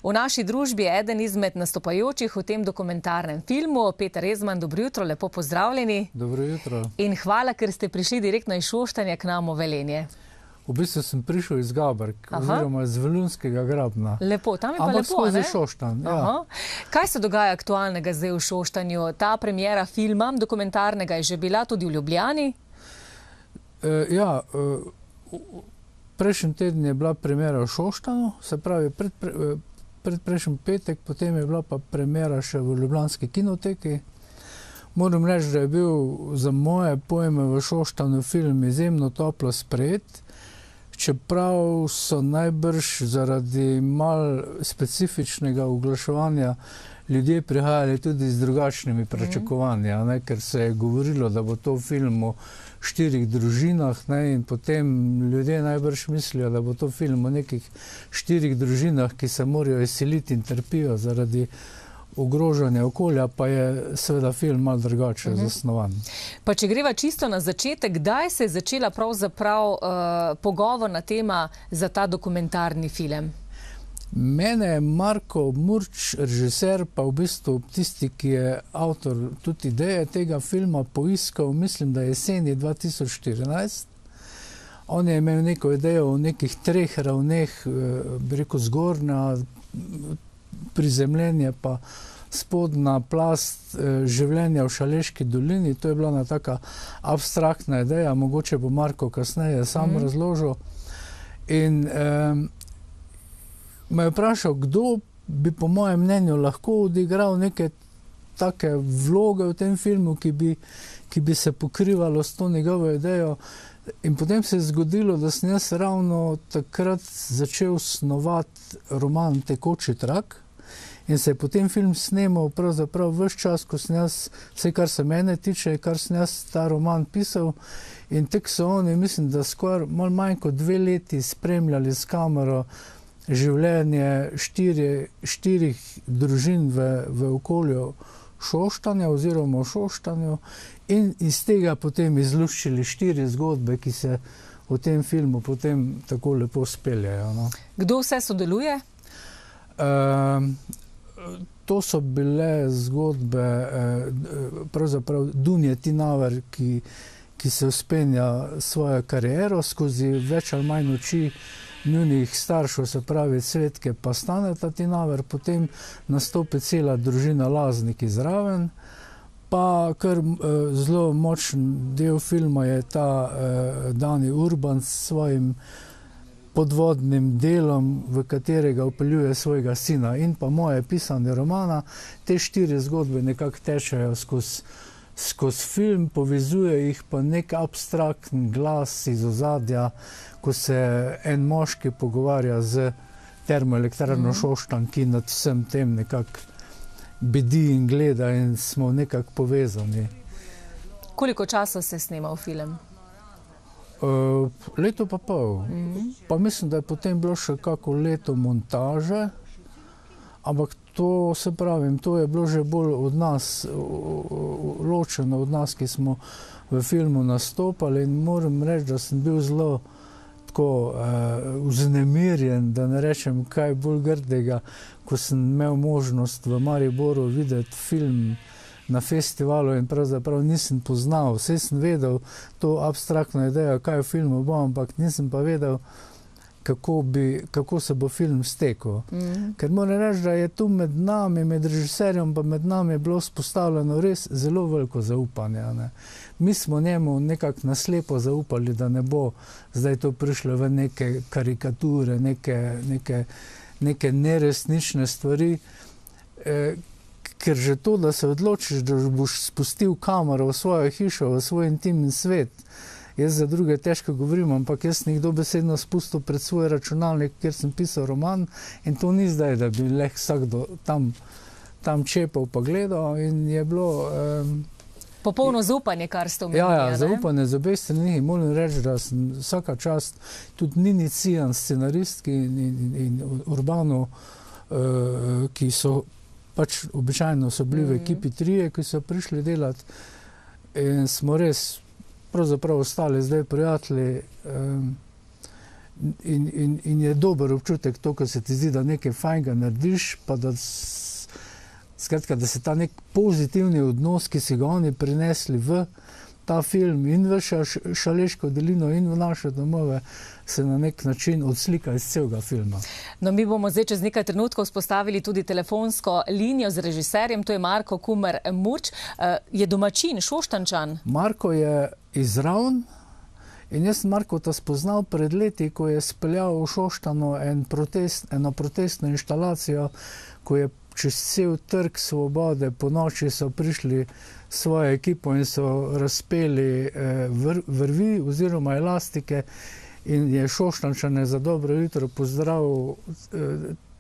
V naši družbi je eden izmed nastopajočih v tem dokumentarnem filmu. Peter Rezman, dobro jutro, lepo pozdravljeni. Dobro jutro. In hvala, ker ste prišli direktno iz Šoštanja k nam v Velenje. V bistvu sem prišel iz Gaberk, oziroma iz Velunskega Grabna. Lepo, tam je pa ampak lepo, skozi Šoštanj, ja. Kaj se dogaja aktualnega zdaj v Šoštanju? Ta premiera filma dokumentarnega je že bila tudi v Ljubljani? Prejšnji teden je bila premiera v Šoštanju, se pravi predprejšnji petek, potem je bila pa premiera še v Ljubljanski kinoteki. Moram reči, da je bil za moje pojme v Šoštanju film izjemno toplo sprejet, čeprav so najbrž zaradi malo specifičnega oglaševanja ljudje prihajali tudi z drugačnimi pričakovanji, ker se je govorilo, da bo to film o 4 družinah, in potem ljudje najbrž mislijo, da bo to film o nekih 4 družinah, ki se morajo izseliti in trpijo zaradi ogrožanja okolja, pa je seveda film malo drugače zasnovan. Pa če greva čisto na začetek, kdaj se je začela pravzaprav pogovorna tema za ta dokumentarni film? Mene je Marko Murč, režiser, pa v bistvu tisti, ki je avtor tudi ideje tega filma, poiskal, mislim, da jeseni 2014. On je imel neko idejo o nekih 3 ravneh, bi rekel zgornja, prizemljenje pa spodnja plast življenja v Šaleški dolini. To je bila ena taka abstraktna ideja, mogoče bo Marko kasneje sam razložil. In me je vprašal, kdo bi po mojem mnenju lahko odigral neke take vloge v tem filmu, ki bi se pokrivalo s to njegovo idejo. In potem se je zgodilo, da sem jaz ravno takrat začel snovati roman Tekoči trak in se je potem film snemal pravzaprav ves čas, ko sem jaz, vse kar se mene tiče, kar sem jaz ta roman pisal, in tek so oni, mislim, da skoraj malo manj kot 2 leti spremljali s kamero življenje 4 družin v okolju Šoštanja oziroma v Šoštanju in iz tega potem izluščili 4 zgodbe, ki se v tem filmu potem tako lepo speljajo. Kdo vse sodeluje? To so bile zgodbe, pravzaprav Dunje Tinaver, ki se vzpenja svojo kariero skozi več ali manj oči njunih staršev, se pravi Cvetke pa Staneta Tinaver, potem nastopi cela družina Lazniki zraven, pa kar zelo močen del filma je ta Dani Urban s svojim podvodnim delom, v katerega vpeljuje svojega sina, in pa moje pisanje romana. Te 4 zgodbe nekako tečejo skozi film, povezuje jih pa nek abstraktni glas iz ozadja, ko se en moški pogovarja z termoelektrarno Šoštanj, ki nad vsem tem nekako bedi in gleda, in smo nekako povezani. Koliko časa se je snemal film? Leto pa pol. Pa mislim, da je potem bilo še kako leto montaže, ampak to, se pravim, to je bilo že bolj od nas, ločeno od nas, ki smo v filmu nastopali, in moram reči, da sem bil zelo tako vznemirjen, da ne rečem kaj bolj grdega, ko sem imel možnost v Mariboru videti film na festivalu in pravzaprav nisem poznal. Vse sem vedel to abstraktno idejo, kaj v filmu bo, ampak nisem pa vedel, kako se bo film stekel. Ker moram reči, da je tu med nami, med režiserjem pa med nami bilo vzpostavljeno res zelo veliko zaupanje. Mi smo njemu nekako naslepo zaupali, da ne bo zdaj to prišlo v neke karikature, neke neresnične stvari, ker že to, da se odločiš, da boš spustil kamero v svojo hišo, v svoj intimni svet, jaz za druge težko govorim, ampak jaz sem jih dobesedno spustil pred svoj računalnik, kjer sem pisal roman, in to ni zdaj, da bi vsakdo tam čepal pa gledal, in je bilo popolno zaupanje, kar ste omenili. Ja, zaupanje z obeh strani. Moram reči, da sem vsaka čast tudi Nini Cijan, scenaristki, in Urbanu, ki so pač običajno so bili v ekipi 3, ki so prišli delati, in smo res pravzaprav ostali zdaj prijatelji. in je dober občutek to, ko se ti zdi, da nekaj fajnega narediš, pa da skratka, da se ta nek pozitivni odnos, ki si ga oni prinesli v ta film in v Šaleško dolino in v naše domove, se na nek način odslika iz celega filma. No, mi bomo zdaj čez nekaj trenutkov vzpostavili tudi telefonsko linijo z režiserjem, to je Marko Kumer Murč. Je domačin, Šoštančan? Marko je iz Ravn in jaz sem Markota spoznal pred leti, ko je speljal v Šoštano eno protestno inštalacijo, ko je čez cel Trg Svobode po noči so prišli svojo ekipo in so razpeli vrvi oziroma elastike in je Šoštančane za dobro jutro pozdravil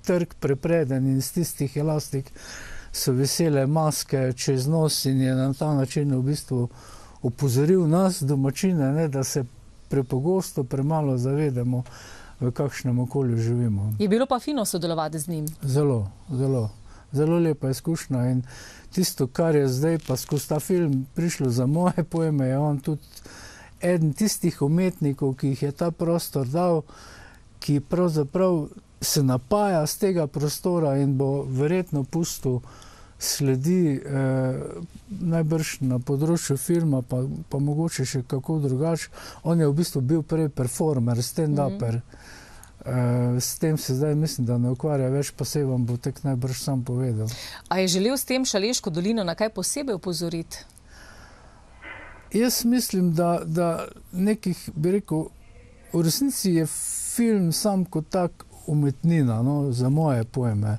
trg prepreden in z tistih elastik so vesele maske čez nos in je na ta način v bistvu opozoril nas, domačine, ne, da se prepogosto, premalo zavedamo, v kakšnem okolju živimo. Je bilo pa fino sodelovati z njim? Zelo, zelo. Zelo lepa izkušnja in tisto, kar je zdaj pa skozi ta film prišlo za moje pojme, je on tudi eden tistih umetnikov, ki jih je ta prostor dal, ki pravzaprav se napaja z tega prostora in bo verjetno pustil sledi najbrž na področju filma, pa mogoče še kako drugače. On je v bistvu bil prej performer, stand-uper. S tem se zdaj mislim, da ne ukvarja več, pa se vam bo tek najbrž sam povedal. A je želel s tem Šaleško dolino na kaj posebej opozoriti? Jaz mislim, da nekih, bi rekel, v resnici je film sam kot tak umetnina, no, za moje pojme.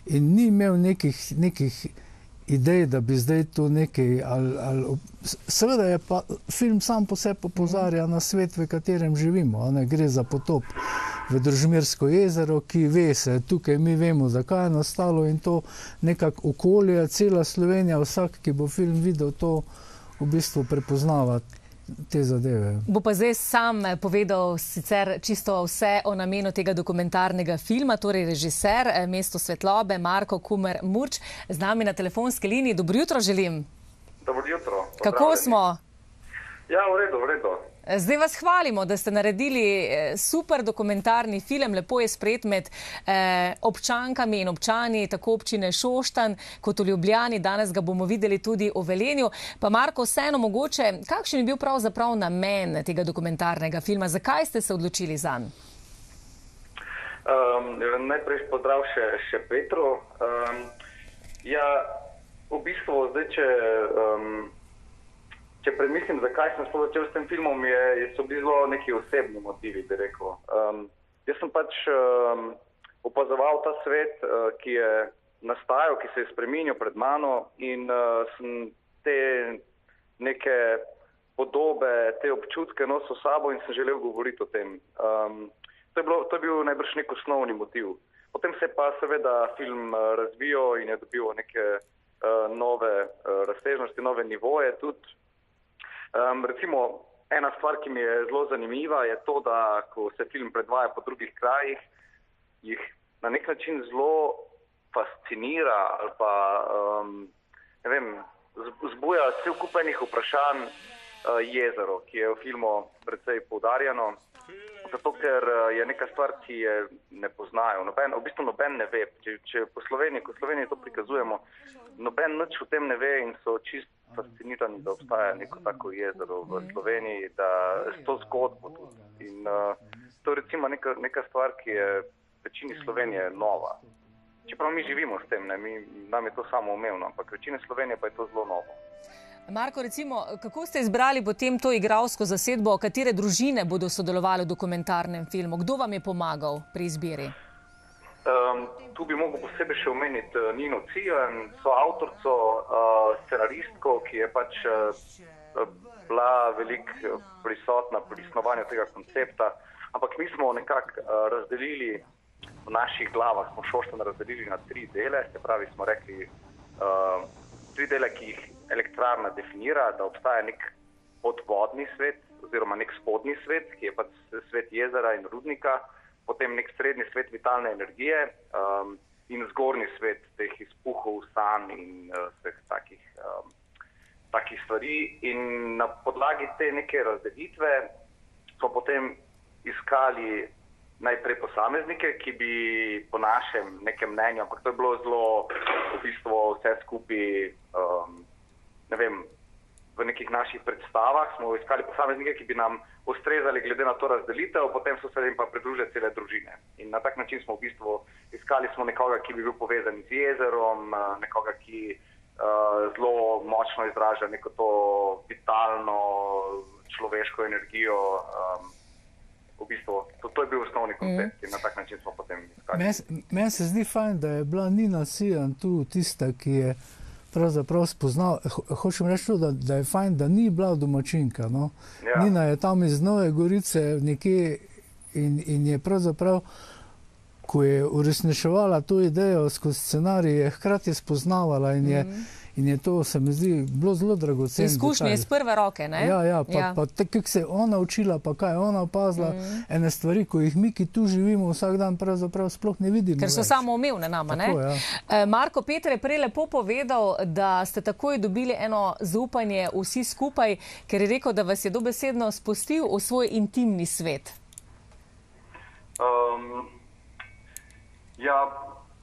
In ni imel nekih idej, da bi zdaj to nekaj seveda je pa film sam po sebi opozarja na svet, v katerem živimo. Ne, gre za potop v Družmirsko jezero, ki ve se, tukaj mi vemo, zakaj je nastalo in to nekako okolje, cela Slovenija, vsak, ki bo film videl, to v bistvu prepoznava te zadeve. Bo pa zdaj sam povedal sicer čisto vse o namenu tega dokumentarnega filma, torej režiser Mesto svetlobe Marko Kumer Murč z nami na telefonski liniji. Dobro jutro želim. Dobro jutro. Kako smo? Ja, v redu, v redu. Zdaj vas hvalimo, da ste naredili super dokumentarni film, lepo je sprejet med občankami in občani, tako občine Šoštanj kot v Ljubljani, danes ga bomo videli tudi v Velenju. Pa Marko, vseeno mogoče, kakšen je bil pravzaprav namen tega dokumentarnega filma, zakaj ste se odločili zanj? Najprej pozdrav še Petru. Ja, v bistvu zdaj, če premislim, zakaj sem sploh začel s tem filmom, so bili zelo neki osebni motivi, bi rekel. Jaz sem pač opazoval ta svet, ki je nastajal, ki se je spreminjal pred mano in sem te neke podobe, te občutke nosil s sabo in sem želel govoriti o tem. To je bil najbrž nek osnovni motiv. Potem se je pa seveda film razvijal in je dobil neke nove razsežnosti, nove nivoje tudi. Recimo, ena stvar, ki mi je zelo zanimiva, je to, da ko se film predvaja po drugih krajih, jih na nek način zelo fascinira ali pa, ne vem, zbuja cel kup enih vprašanj jezero, ki je v filmu precej poudarjeno. Zato, ker je neka stvar, ki je ne poznajo. V bistvu noben ne ve. Če po Sloveniji to prikazujemo, noben nič o tem ne ve in so čist fascinirani, da obstaja neko tako jezero v Sloveniji, da s to zgodbo tudi. In to je recimo neka stvar, ki je v večini Slovenije nova. Čeprav mi živimo s tem, nam je to samoumevno, ampak v večini Slovenije pa je to zelo novo. Marko, recimo, kako ste izbrali potem to igralsko zasedbo, katere družine bodo sodelovali v dokumentarnem filmu? Kdo vam je pomagal pri izbiri? Tu bi mogel posebej še omeniti Nino Cijan, soavtorico, scenaristko, ki je pač bila veliko prisotna pri snovanju tega koncepta, ampak mi smo nekako razdelili v naših glavah, smo Šoštanj razdelili na 3 dele, se pravi smo rekli 3 dele, ki jih elektrarna definira, da obstaja nek podvodni svet oziroma nek spodnji svet, ki je pač svet jezera in rudnika, potem nek srednji svet vitalne energije in zgornji svet teh izpuhov, sanj in vseh takih stvari. In na podlagi te neke razdelitve smo potem iskali najprej posameznike, ki bi po našem nekem mnenju, ampak to je bilo zelo v bistvu vse skupaj, ne vem, v nekih naših predstavah smo iskali posameznike, ki bi nam ustrezali glede na to razdelitev, potem so se jim pa pridružile cele družine. In na tak način smo v bistvu iskali smo nekoga, ki bi bil povezan z jezerom, nekoga, ki zelo močno izraža neko to vitalno človeško energijo. V bistvu, to je bil osnovni koncept in na tak način smo potem iskali. Meni se zdi fajn, da je bila Nina Sijan tu tista, ki je pravzaprav spoznal, hočem reči to, da je fajn, da ni bila domačinka. No? Ja. Nina je tam iz Nove Gorice nekje in je pravzaprav, ko je uresničevala to idejo skozi scenarij, je hkrati spoznavala in je to, se mi zdi, bilo zelo dragoceno. Izkušnje iz prve roke, ne? Ja, pa tako, kako se je ona učila, pa kaj je ona opazila, ene stvari, ko jih mi, ki tu živimo vsak dan, pravzaprav sploh ne vidimo. Ker so samoumevne nama, ne? Tako, ja. Marko, Peter je prej lepo povedal, da ste takoj dobili eno zaupanje vsi skupaj, ker je rekel, da vas je dobesedno spustil v svoj intimni svet. Ja,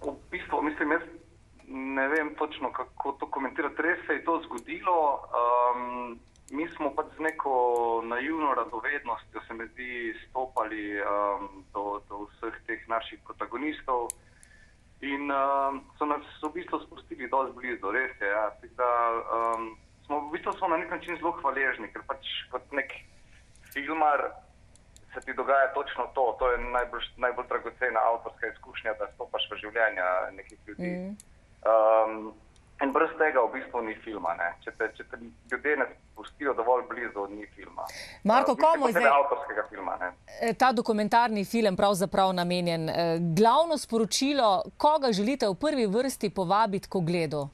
v bistvu, mislim, jaz ne vem točno, kako to komentirati. Res se je to zgodilo. Mi smo pač z neko naivno radovednostjo, se mi zdi, stopali do vseh teh naših protagonistov in so nas v bistvu spustili dosti blizu, res je. Ja. V bistvu smo na nek način zelo hvaležni, ker pač kot nek filmar se ti dogaja točno to. To je najbolj dragocena avtorska izkušnja, da stopaš v življenja nekih ljudi. In brez tega v bistvu ni filma. Ne? Če te ljudje ne spustijo dovolj blizu, ni filma. Marko, komu je zdaj avtorskega filma, ne? Ta dokumentarni film pravzaprav namenjen? Glavno sporočilo, koga želite v prvi vrsti povabiti k ogledu?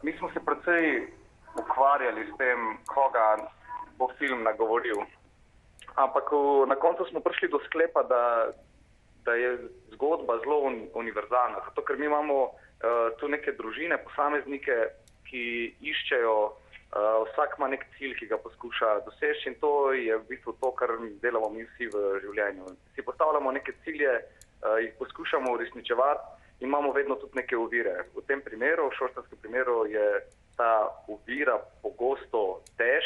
Mi smo se precej ukvarjali s tem, koga bo film nagovoril. Ampak na koncu smo prišli do sklepa, da je zgodba zelo univerzalna. Zato, ker mi imamo tu neke družine, posameznike, ki iščejo, vsak ima nek cilj, ki ga poskuša doseči in to je v bistvu to, kar delamo mi vsi v življenju. Si postavljamo neke cilje, jih poskušamo uresničevati in imamo vedno tudi neke ovire. V tem primeru, v šoštarskem primeru, je ta ovira pogosto tež,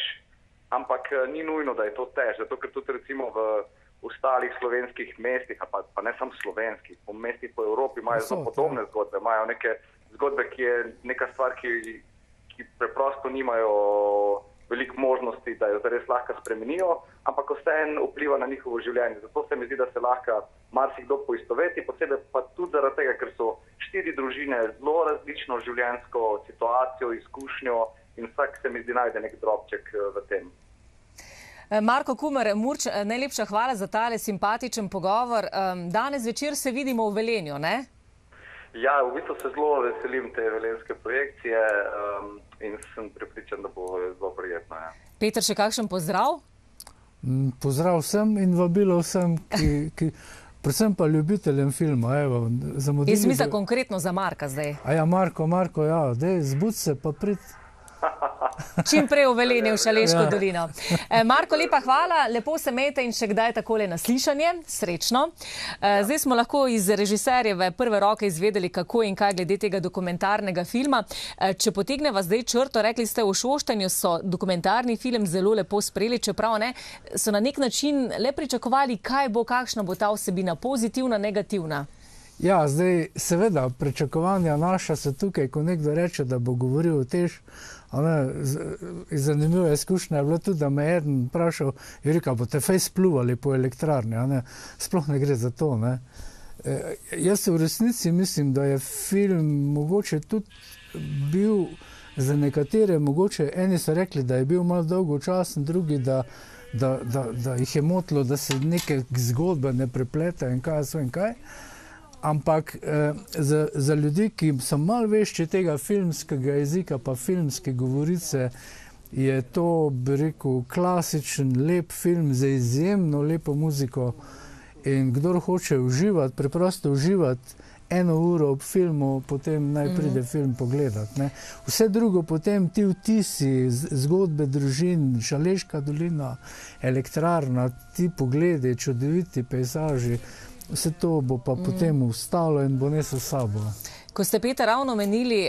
ampak ni nujno, da je to tež, zato ker tudi recimo v ostalih slovenskih mestih, pa ne samo slovenskih, po mestih po Evropi imajo zelo podobne zgodbe, imajo neke zgodbe, ki je neka stvar, ki preprosto nimajo veliko možnosti, da jo zares lahko spremenijo, ampak vseeno vpliva na njihovo življenje. Zato se mi zdi, da se lahko marsikdo poistoveti, posebej pa tudi zaradi tega, ker so 4 družine zelo različno življenjsko situacijo, izkušnjo in vsak se mi zdi najde nek drobček v tem. Marko Kumer, Murč, najlepša hvala za tale simpatičen pogovor. Danes večer se vidimo v Velenju, ne? Ja, v bistvu se zelo veselim te velenjske projekcije in sem prepričan, da bo zelo prijetno. Ja. Peter, še kakšen pozdrav? Pozdrav vsem in vabilo vsem, predvsem pa ljubiteljem filma. Jaz mislim konkretno za Marka zdaj. Ja, Marko, ja, zbud se pa prid. Čim prej v Velenje, v Šaleško dolino. Marko, lepa hvala, lepo se imejte in še kdaj takole na slišanje, srečno. Zdaj smo lahko iz režiserjeve prve roke izvedeli, kako in kaj glede tega dokumentarnega filma. Če potegneva zdaj črto, rekli ste, v Šoštanju so dokumentarni film zelo lepo sprejeli, čeprav ne, so na nek način le pričakovali, kaj bo, kakšna bo ta vsebina, pozitivna, negativna. Ja, zdaj seveda pričakovanja naša so tukaj, ko nekdo reče, da bo govoril o tež. Zanimiva izkušnja je bila tudi, da me eden vprašal, je rekel, boste fejs pluvali po elektrarni, sploh ne gre za to. Ne? Jaz v resnici mislim, da je film mogoče tudi bil za nekatere, mogoče eni so rekli, da je bil malo dolgočasen, drugi, da jih je motilo, da se neke zgodbe ne prepletajo in kaj. Ampak za ljudi, ki so malo vešči tega filmskega jezika pa filmske govorice, je to, bi rekel, klasičen, lep film za izjemno lepo muziko. In kdor hoče uživati, preprosto uživati 1 uro ob filmu, potem naj pride film pogledat. Ne. Vse drugo potem ti vtisi, zgodbe družin, Šaleška dolina, elektrarna, ti pogledi, čudoviti pejzaži, vse to bo pa potem ustalo in bo nesel s sabo. Ko ste, Peter, ravno menili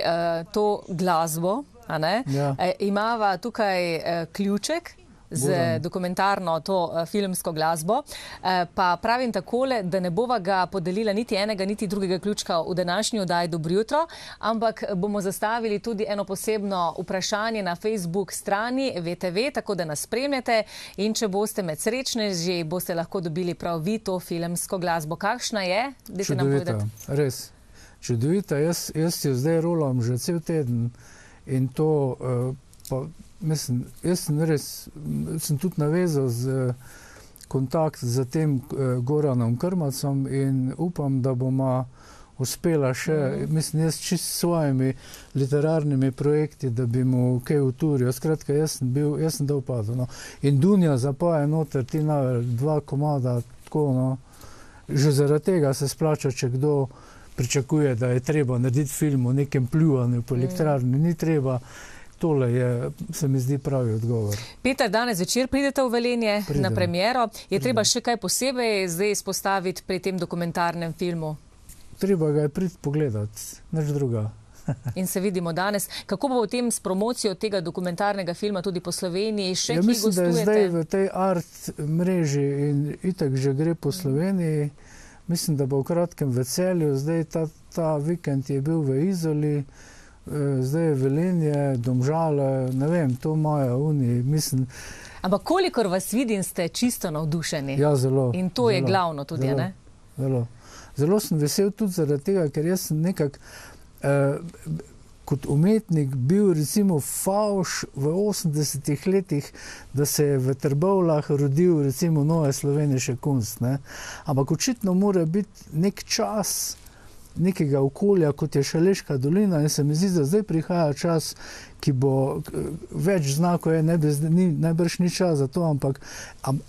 to glasbo, a ne? Ja. Imava tukaj ključek z dokumentarno to filmsko glasbo, pa pravim takole, da ne bova ga podelila niti enega, niti drugega ključka v današnji oddaji Dobro jutro, ampak bomo zastavili tudi eno posebno vprašanje na Facebook strani VTV, tako da nas spremljate in če boste med srečneži, boste lahko dobili prav vi to filmsko glasbo. Kakšna je? Dajte nam povedati. Res. Čudovita. Jaz jo zdaj rolam že cel teden in to pa mislim, jaz sem tudi navezal kontakt z tem Goranom Krmacom in upam, da bomo uspela še, mislim, jaz čisto s svojimi literarnimi projekti, da bi mu kaj uturil. Skratka, jaz sem dal padel. No. In Dunja zapoje noter, ti navel 2 komada, tako, no. Že zaradi tega se splača, če kdo pričakuje, da je treba narediti film o nekem pljuvanju po elektrarni. Ni treba. Tole je, se mi zdi, pravi odgovor. Peter, danes večer pridete v Velenje na premiero. Je treba še kaj posebej zdaj izpostaviti pri tem dokumentarnem filmu? Treba ga je priti pogledati, nič druga. In se vidimo danes. Kako bo v tem s promocijo tega dokumentarnega filma tudi po Sloveniji? Še kje mislim, gostujete? Da je zdaj v tej art mreži in itak že gre po Sloveniji. Mislim, da bo v kratkem v Celju. Zdaj ta vikend je bil v Izoli. Zdaj je Velenje, Domžale, ne vem, to imajo oni, mislim. Ampak kolikor vas vidim, ste čisto navdušeni. Ja, zelo. In to je glavno tudi, zelo, ne? Zelo sem vesel tudi zaradi tega, ker jaz sem nekako kot umetnik bil recimo favš v 80-ih letih, da se je v Trbovljah rodil recimo Nove slovenske kunst, ne? Ampak očitno mora biti nek čas nekega okolja, kot je Šaleška dolina in se mi zdi, da zdaj prihaja čas, ki bo več znakov najbrž ni čas za to, ampak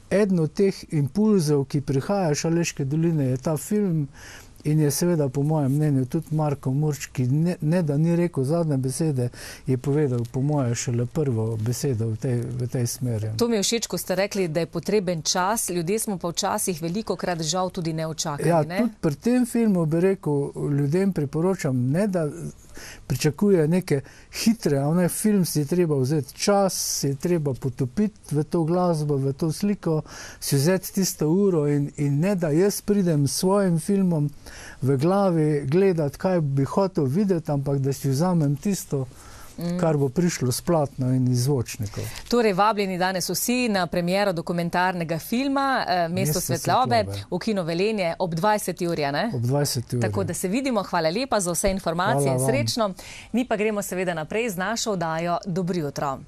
eden od teh impulzov, ki prihaja iz Šaleške doline, je ta film in je seveda po mojem mnenju tudi Marko Murč, ki ne da ni rekel zadnje besede, je povedal po moje šele prvo besedo v tej smeri. To mi je všeč, ko ste rekli, da je potreben čas, ljudje smo pa včasih velikokrat žal tudi neučakani. Ja, tudi pri tem filmu bi rekel, ljudem priporočam, ne da pričakuje neke hitre, film si je treba vzeti čas, si je treba potopiti v to glasbo, v to sliko, si vzeti tisto uro in ne da jaz pridem s svojim filmom v glavi gledati, kaj bi hotel videti, ampak da si vzamem tisto, kar bo prišlo s platno in iz zvočnikov. Torej, vabljeni danes vsi na premiero dokumentarnega filma Mesto svetlobe v Kino Velenje ob 20. uri, ne? Ob 20. uri. Tako da se vidimo, hvala lepa za vse informacije in srečno. Mi pa gremo seveda naprej z našo oddajo Dobro jutro.